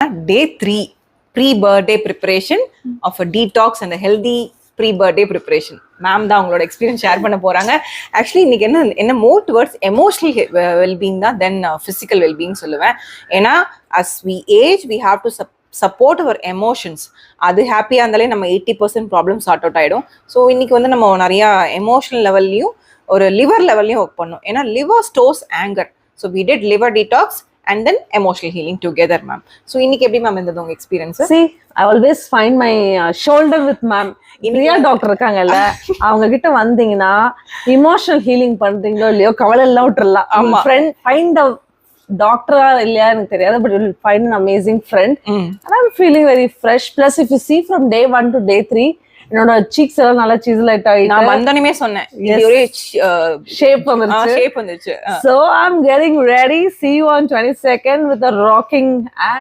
Day 3 pre-birthday preparation of a detox and a healthy pre-birthday preparation. Ma'am தான் உங்களோட experience share பண்ண போறாங்க. Actually இன்னைக்கு என்ன மோர் டுவர்ட்ஸ் எமோஷனல் வெல்பீயிங் தான் தென் ஃபிசிக்கல் வெல்பீயிங் சொல்லுவேன். ஏன்னா as we age we have to support our emotions. அது ஹாப்பியாக இருந்தாலே நம்ம 80% ப்ராப்ளம் சார்ட் அவுட் ஆகிடும். ஸோ இன்னைக்கு வந்து நம்ம நிறையா எமோஷனல் லெவல்லையும் ஒரு லிவர் லெவல்லையும் ஒர்க் பண்ணோம். ஏன்னா liver stores anger. So we did liver detox and then emotional healing together, ma'am. So இன்னைக்கு எப்படி மேம் இருந்தது உங்க experience? See, I always find my shoulder with ma'am. India doctor இருக்காங்கல்ல, அவங்க கிட்ட வந்தீங்கன்னா இமோஷனல் ஹீலிங் பண்றீங்களோ இல்லையோ கவலை எல்லாம் விட்டுறலாம். ஆமா. ஃப்ரெண்ட் ஃபைண்ட் அ டாக்டரா இல்லையா எனக்கு தெரியாது, but will find an amazing friend. And I'm feeling very fresh. Plus if you see from day 1 to day 3, என்னோட சீக்ஸ் எல்லாம் நல்லா சீஸ்லைட் ஆயிட்டு நான் வந்தோனே சொன்னேன் இது ஒரே ஷேப் வந்துருச்சு. ஷேப் வந்துருச்சு. So I'm getting ready. See you on 22nd with a rocking